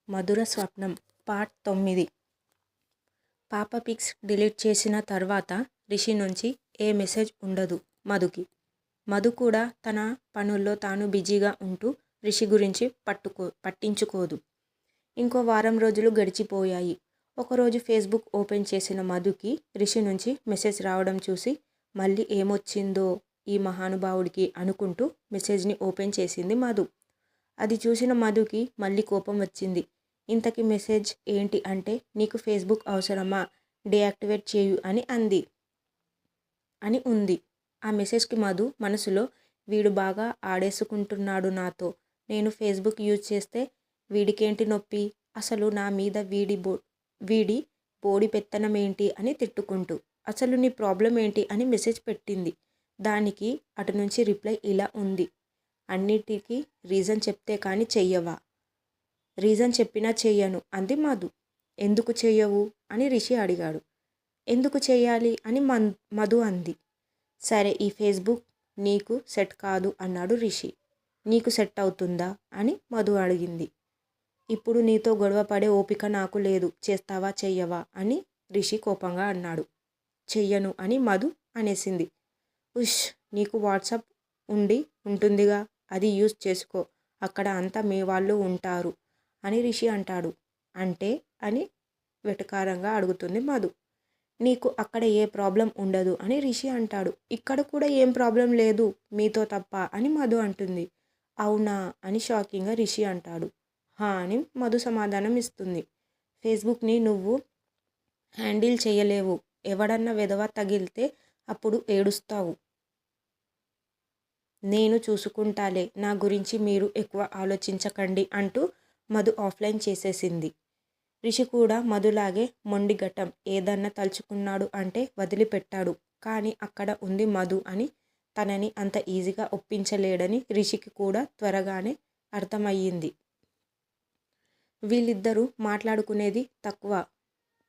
మధుర స్వప్నం పార్ట్ 9. పాప pics delete చేసిన తర్వాత రిషి నుంచి ఏ మెసేజ్ ఉండదు మధుకి. మధు కూడా తన పనుల్లో తాను బిజీగా ఉంటూ రిషి గురించి పట్టించుకోదు. ఇంకో వారం రోజులు గడిచిపోయాయి. ఒకరోజు ఫేస్బుక్ ఓపెన్ చేసిన మధుకి రిషి నుంచి మెసేజ్ రావడం చూసి మళ్ళీ ఏమొచ్చిందో ఈ మహానుభావుడికి అనుకుంటూ మెసేజ్ని ఓపెన్ చేసింది మధు. అది చూసిన మధుకి మళ్ళీ కోపం వచ్చింది. ఇంతకీ మెసేజ్ ఏంటి అంటే, నీకు ఫేస్బుక్ అవసరమా, డీయాక్టివేట్ చేయు అని ఉంది. ఆ మెసేజ్కి మధు మనసులో, వీడు బాగా ఆడేసుకుంటున్నాడు నాతో, నేను ఫేస్బుక్ యూజ్ చేస్తే వీడికేంటి నొప్పి, అసలు నా మీద వీడి బోడి పెత్తనమేంటి అని తిట్టుకుంటూ, అసలు నీ ప్రాబ్లం ఏంటి అని మెసేజ్ పెట్టింది. దానికి అటు నుంచి రిప్లై ఇలా ఉంది: అన్నిటికీ రీజన్ చెప్తే కానీ చెయ్యవా? రీజన్ చెప్పినా చెయ్యను అంది మధు. ఎందుకు చెయ్యవు అని రిషి అడిగాడు. ఎందుకు చెయ్యాలి అని మధు అంది. సరే, ఈ ఫేస్బుక్ నీకు సెట్ కాదు అన్నాడు రిషి. నీకు సెట్ అవుతుందా అని మధు అడిగింది. ఇప్పుడు నీతో గొడవ పడే ఓపిక నాకు లేదు, చేస్తావా చెయ్యవా అని రిషి కోపంగా అన్నాడు. చెయ్యను అని మధు అనేసింది. ఉష్, నీకు వాట్సాప్ ఉంటుందిగా, అది యూజ్ చేసుకో, అక్కడ అంతా మీ వాళ్ళు ఉంటారు అని రిషి అంటాడు. అంటే అని వెటకారంగా అడుగుతుంది మధు. నీకు అక్కడ ఏ ప్రాబ్లం ఉండదు అని రిషి అంటాడు. ఇక్కడ కూడా ఏం ప్రాబ్లం లేదు మీతో తప్ప అని మధు అంటుంది. అవునా అని షాకింగ్గా రిషి అంటాడు. హా అని మధు సమాధానం ఇస్తుంది. ఫేస్బుక్ని నువ్వు హ్యాండిల్ చేయలేవు, ఎవడన్నా వెధవ తగిలితే అప్పుడు ఏడుస్తావు. నేను చూసుకుంటాలే, నా గురించి మీరు ఎక్కువ ఆలోచించకండి అంటూ మధు ఆఫ్లైన్ చేసేసింది. రిషి కూడా మధులాగే మొండిఘటం, ఏదన్నా తలుచుకున్నాడు అంటే వదిలిపెట్టాడు. కానీ అక్కడ ఉంది మధు అని తనని అంత ఈజీగా ఒప్పించలేడని రిషికి కూడా త్వరగానే అర్థమయ్యింది. వీళ్ళిద్దరూ మాట్లాడుకునేది తక్కువ,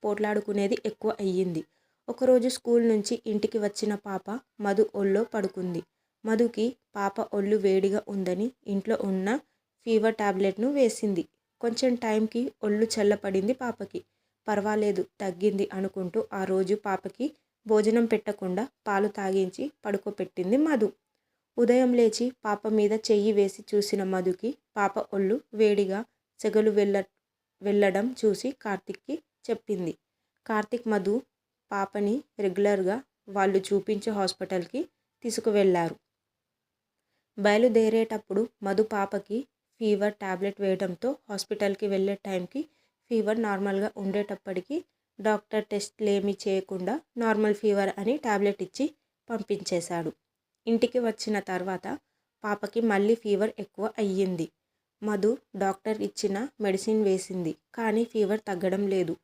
పోట్లాడుకునేది ఎక్కువ అయ్యింది. ఒకరోజు స్కూల్ నుంచి ఇంటికి వచ్చిన పాప మధు ఒళ్ళో పడుకుంది. మధుకి పాప ఒళ్ళు వేడిగా ఉందని ఇంట్లో ఉన్న ఫీవర్ టాబ్లెట్ను వేసింది. కొంచెం టైంకి ఒళ్ళు చల్లపడింది పాపకి. పర్వాలేదు, తగ్గింది అనుకుంటూ ఆ రోజు పాపకి భోజనం పెట్టకుండా పాలు తాగించి పడుకోపెట్టింది మధు. ఉదయం లేచి పాప మీద చెయ్యి వేసి చూసిన మధుకి పాప ఒళ్ళు వేడిగా సెగలు వెళ్ళడం చూసి కార్తిక్కి చెప్పింది. కార్తిక్ మధు పాపని రెగ్యులర్గా వాళ్ళు చూపించే హాస్పిటల్కి తీసుకువెళ్లారు. బయలుదేరేటప్పుడు మధు పాపకి ఫీవర్ టాబ్లెట్ వేయడంతో హాస్పిటల్కి వెళ్ళే టైంకి ఫీవర్ నార్మల్గా ఉండేటప్పటికీ డాక్టర్ టెస్ట్లేమీ చేయకుండా నార్మల్ ఫీవర్ అని టాబ్లెట్ ఇచ్చి పంపించేశాడు. ఇంటికి వచ్చిన తర్వాత పాపకి మళ్ళీ ఫీవర్ ఎక్కువ అయ్యింది. మధు డాక్టర్ ఇచ్చిన మెడిసిన్ వేసింది, కానీ ఫీవర్ తగ్గడం లేదు.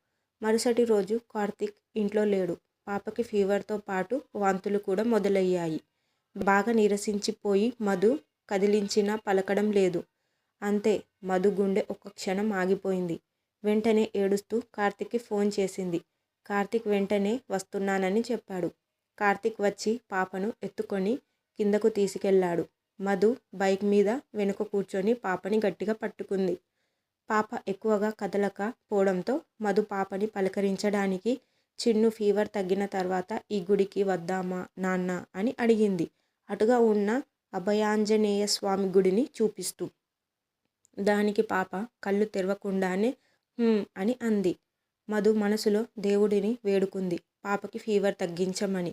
మరుసటి రోజు కార్తిక్ ఇంట్లో లేడు. పాపకి ఫీవర్తో పాటు వాంతులు కూడా మొదలయ్యాయి. బాగా నీరసించిపోయి మధు కదిలించినా పలకడం లేదు. అంతే, మధు గుండె ఒక్క క్షణం ఆగిపోయింది. వెంటనే ఏడుస్తూ కార్తిక్కి ఫోన్ చేసింది. కార్తిక్ వెంటనే వస్తున్నానని చెప్పాడు. కార్తిక్ వచ్చి పాపను ఎత్తుకొని కిందకు తీసుకెళ్లాడు. మధు బైక్ మీద వెనుక కూర్చొని పాపని గట్టిగా పట్టుకుంది. పాప ఎక్కువగా కదలక పోవడంతో మధు పాపని పలకరించడానికి, చిన్ను ఫీవర్ తగ్గిన తర్వాత ఈ గుడికి వద్దామా నాన్న అని అడిగింది, అటుగా ఉన్న అభయాంజనేయ స్వామి గుడిని చూపిస్తూ. దానికి పాప కళ్ళు తెరవకుండానే అని అంది. మధు మనసులో దేవుడిని వేడుకుంది పాపకి ఫీవర్ తగ్గించమని.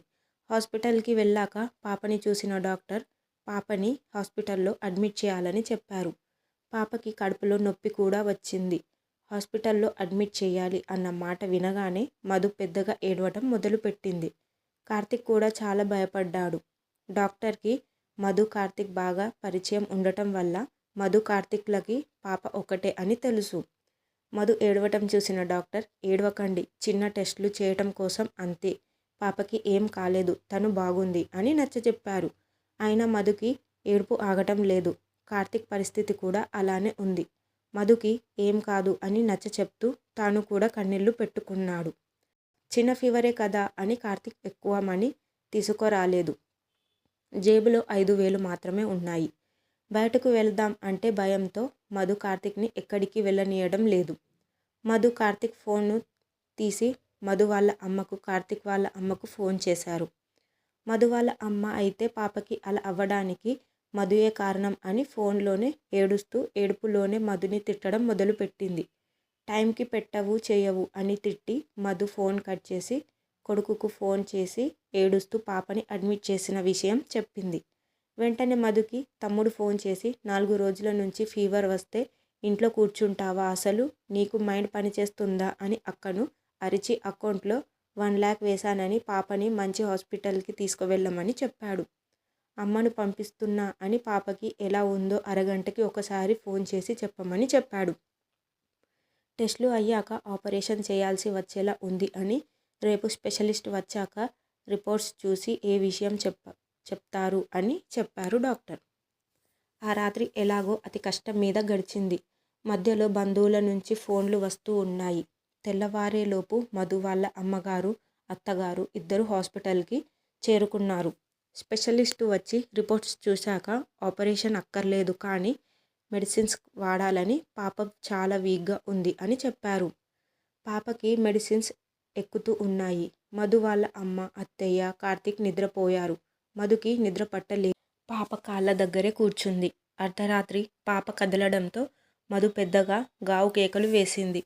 హాస్పిటల్కి వెళ్ళాక పాపని చూసిన డాక్టర్ పాపని హాస్పిటల్లో అడ్మిట్ చేయాలని చెప్పారు. పాపకి కడుపులో నొప్పి కూడా వచ్చింది. హాస్పిటల్లో అడ్మిట్ చేయాలి అన్న మాట వినగానే మధు పెద్దగా ఏడవటం మొదలుపెట్టింది. కార్తిక్ కూడా చాలా భయపడ్డాడు. డాక్టర్కి మధు కార్తిక్ బాగా పరిచయం ఉండటం వల్ల మధు కార్తిక్లకి పాప ఒకటే అని తెలుసు. మధు ఏడవటం చూసిన డాక్టర్, ఏడవకండి, చిన్న టెస్టులు చేయటం కోసం అంతే, పాపకి ఏం కాలేదు, తను బాగుంది అని నచ్చచెప్పారు. అయినా మధుకి ఏడుపు ఆగటం లేదు. కార్తిక్ పరిస్థితి కూడా అలానే ఉంది. మధుకి ఏం కాదు అని నచ్చచెప్తూ తాను కూడా కన్నీళ్లు పెట్టుకున్నాడు. చిన్న ఫీవరే కదా అని కార్తిక్ ఎక్కువ మనీ తీసుకురాలేదు. జేబులో 5,000 మాత్రమే ఉన్నాయి. బయటకు వెళ్దాం అంటే భయంతో మధు కార్తిక్ని ఎక్కడికి వెళ్ళనీయడం లేదు. మధు కార్తిక్ ఫోన్ను తీసి మధు వాళ్ళ అమ్మకు, కార్తిక్ వాళ్ళ అమ్మకు ఫోన్ చేశారు. మధు వాళ్ళ అమ్మ అయితే పాపకి అలా అవ్వడానికి మధుయే కారణం అని ఫోన్లోనే ఏడుస్తూ ఏడుపులోనే మధుని తిట్టడం మొదలుపెట్టింది. టైంకి పెట్టవు చేయవు అని తిట్టి మధు ఫోన్ కట్ చేసి కొడుకుకు ఫోన్ చేసి ఏడుస్తూ పాపని అడ్మిట్ చేసిన విషయం చెప్పింది. వెంటనే మధుకి తమ్ముడు ఫోన్ చేసి 4 రోజుల నుంచి ఫీవర్ వస్తే ఇంట్లో కూర్చుంటావా, అసలు నీకు మైండ్ పనిచేస్తుందా అని అక్కను అరిచి అకౌంట్లో 1 lakh వేశానని పాపని మంచి హాస్పిటల్కి తీసుకువెళ్ళమని చెప్పాడు. అమ్మను పంపిస్తున్నా అని పాపకి ఎలా ఉందో అరగంటకి ఒకసారి ఫోన్ చేసి చెప్పమని చెప్పాడు. టెస్టులు అయ్యాక ఆపరేషన్ చేయాల్సి వచ్చేలా ఉంది అని, రేపు స్పెషలిస్ట్ వచ్చాక రిపోర్ట్స్ చూసి ఏ విషయం చెప్తారు అని చెప్పారు డాక్టర్. ఆ రాత్రి ఎలాగో అతి కష్టం మీద గడిచింది. మధ్యలో బంధువుల నుంచి ఫోన్లు వస్తూ ఉన్నాయి. తెల్లవారేలోపు మధు వాళ్ళ అమ్మగారు, అత్తగారు ఇద్దరు హాస్పిటల్కి చేరుకున్నారు. స్పెషలిస్టు వచ్చి రిపోర్ట్స్ చూశాక ఆపరేషన్ అక్కర్లేదు, కానీ మెడిసిన్స్ వాడాలని, పాప చాలా వీక్గా ఉంది అని చెప్పారు. పాపకి మెడిసిన్స్ ఎక్కుతూ ఉన్నాయి. మధు వాళ్ళ అమ్మ, అత్తయ్య, కార్తిక్ నిద్రపోయారు. మధుకి నిద్ర పట్టలేదు. పాప కాళ్ళ దగ్గరే కూర్చుంది. అర్ధరాత్రి పాప కదలడంతో మధు పెద్దగా గావు కేకలు వేసింది.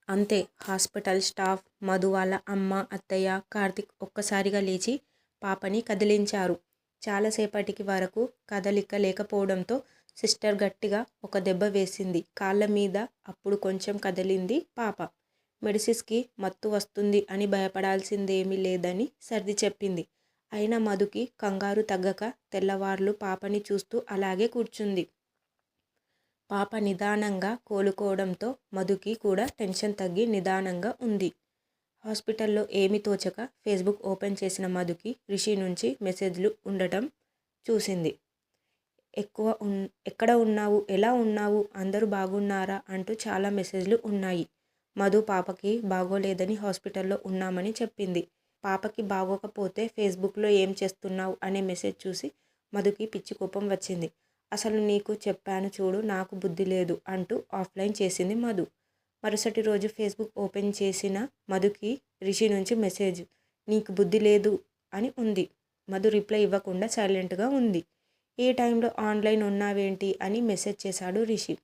అంతే. హాస్పిటల్ స్టాఫ్, మధు వాళ్ళ అమ్మ, అత్తయ్య, కార్తిక్ ఒక్కసారిగా లేచి పాపని కదిలించారు. చాలాసేపటికి వరకు కదలిక లేకపోవడంతో సిస్టర్ గట్టిగా ఒక దెబ్బ వేసింది కాళ్ళ మీద. అప్పుడు కొంచెం కదిలింది పాప. మెడిసిన్స్కి మత్తు వస్తుంది అని భయపడాల్సిందేమీ లేదని సర్ది చెప్పింది. అయినా మధుకి కంగారు తగ్గక తెల్లవార్లు పాపని చూస్తూ అలాగే కూర్చుంది. పాప నిదానంగా కోలుకోవడంతో మధుకి కూడా టెన్షన్ తగ్గి నిదానంగా ఉంది. హాస్పిటల్లో ఏమీ తోచక ఫేస్బుక్ ఓపెన్ చేసిన మధుకి రిషి నుంచి మెసేజ్లు ఉండటం చూసింది. ఎక్కడ ఉన్నావు, ఎలా ఉన్నావు, అందరూ బాగున్నారా అంటూ చాలా మెసేజ్లు ఉన్నాయి. మధు పాపకి బాగోలేదని హాస్పిటల్లో ఉన్నామని చెప్పింది. పాపకి బాగోకపోతే ఫేస్బుక్లో ఏం చేస్తున్నావు అనే మెసేజ్ చూసి మధుకి పిచ్చి కోపం వచ్చింది. అసలు నీకు చెప్పాను చూడు, నాకు బుద్ధి లేదు అంటూ ఆఫ్లైన్ చేసింది మధు. మరుసటి రోజు ఫేస్బుక్ ఓపెన్ చేసిన మధుకి రిషి నుంచి మెసేజ్, నీకు బుద్ధి లేదు అని ఉంది. మధు రిప్లై ఇవ్వకుండా సైలెంట్గా ఉంది. ఈ టైంలో ఆన్లైన్ ఉన్నావేంటి అని మెసేజ్ చేశాడు రిషి.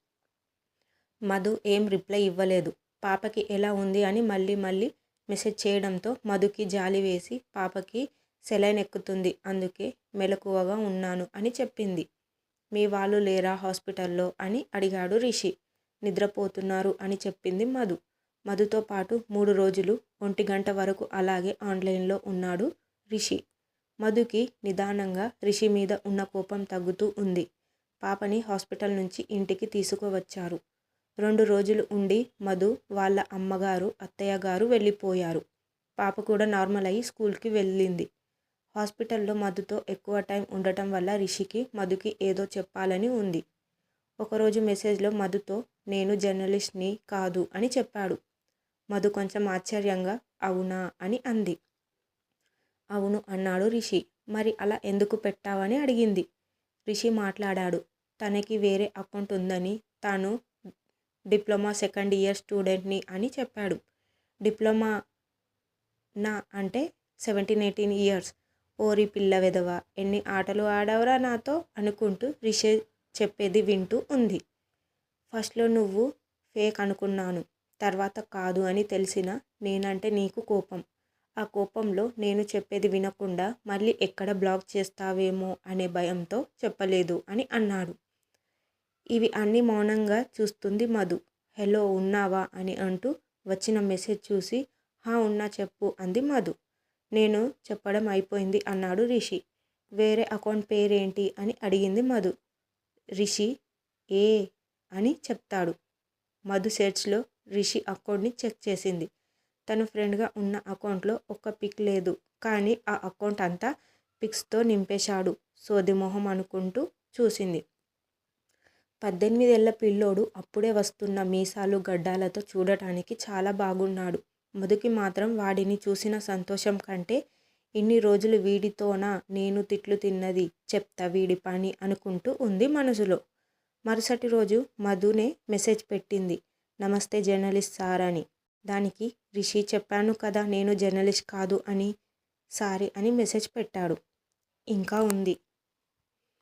మధు ఏం రిప్లై ఇవ్వలేదు. పాపకి ఎలా ఉంది అని మళ్ళీ మెసేజ్ చేయడంతో మధుకి జాలి వేసి పాపకి సెలైన్ ఎక్కుతుంది, అందుకే మెలకువగా ఉన్నాను అని చెప్పింది. మీ వాళ్ళు లేరా హాస్పిటల్లో అని అడిగాడు రిషి. నిద్రపోతున్నారు అని చెప్పింది మధు. మధుతో పాటు 3 రోజులు 1 గంట వరకు అలాగే ఆన్లైన్లో ఉన్నాడు రిషి. మధుకి నిదానంగా రిషి మీద ఉన్న కోపం తగ్గుతూ ఉంది. పాపని హాస్పిటల్ నుంచి ఇంటికి తీసుకువచ్చారు. 2 రోజులు ఉండి మధు వాళ్ళ అమ్మగారు, అత్తయ్య గారు వెళ్ళిపోయారు. పాప కూడా నార్మల్ అయ్యి స్కూల్కి వెళ్ళింది. హాస్పిటల్లో మధుతో ఎక్కువ టైం ఉండటం వల్ల రిషికి మధుకి ఏదో చెప్పాలని ఉంది. ఒకరోజు మెసేజ్లో మధుతో నేను జర్నలిస్ట్ని కాదు అని చెప్పాడు. మధు కొంచెం ఆశ్చర్యంగా అవునా అని అంది. అవును అన్నాడు రిషి. మరి అలా ఎందుకు పెట్టావని అడిగింది. రిషి మాట్లాడాడు. తనకి వేరే అకౌంట్ ఉందని, తాను డిప్లొమా 2nd ఇయర్ స్టూడెంట్ని అని చెప్పాడు. డిప్లొమా నా అంటే 17-18 ఇయర్స్. ఓరి పిల్ల వెధవ, ఎన్ని ఆటలు ఆడావురా నాతో అనుకుంటూ రిషి చెప్పేది వింటూ ఉంది. ఫస్ట్లో నువ్వు ఫేక్ అనుకున్నాను, తర్వాత కాదు అని తెలిసినా నేనంటే నీకు కోపం. ఆ కోపంలో నేను చెప్పేది వినకుండా మళ్ళీ ఎక్కడ బ్లాక్ చేస్తావేమో అనే భయంతో చెప్పలేదు అని అన్నాడు. ఇవి అన్నీ మౌనంగా చూస్తుంది మధు. హలో ఉన్నావా అని అంటూ వచ్చిన మెసేజ్ చూసి హా ఉన్నా చెప్పు అంది మధు. నేను చెప్పడం అయిపోయింది అన్నాడు రిషి. వేరే అకౌంట్ పేరేంటి అని అడిగింది మధు. రిషి ఏ అని చెప్తాడు. మధు సెర్చ్లో రిషి అకౌంట్ని చెక్ చేసింది. తను ఫ్రెండ్గా ఉన్న అకౌంట్లో ఒక్క పిక్ లేదు, కానీ ఆ అకౌంట్ అంతా పిక్స్తో నింపేశాడు. సోదిమొహం అనుకుంటూ చూసింది. 18 ఏళ్ల పిల్లోడు, అప్పుడే వస్తున్న మీసాలు గడ్డాలతో చూడటానికి చాలా బాగున్నాడు. మధుకి మాత్రం వాడిని చూసిన సంతోషం కంటే ఇన్ని రోజులు వీడితోనా నేను తిట్లు తిన్నది, చెప్తా వీడి పని అనుకుంటూ ఉంది మనసులో. మరుసటి రోజు మధునే మెసేజ్ పెట్టింది, నమస్తే జర్నలిస్ట్ సార్ అని. దానికి రిషి చెప్పాను కదా నేను జర్నలిస్ట్ కాదు అని. సారీ అని మెసేజ్ పెట్టాడు. ఇంకా ఉంది,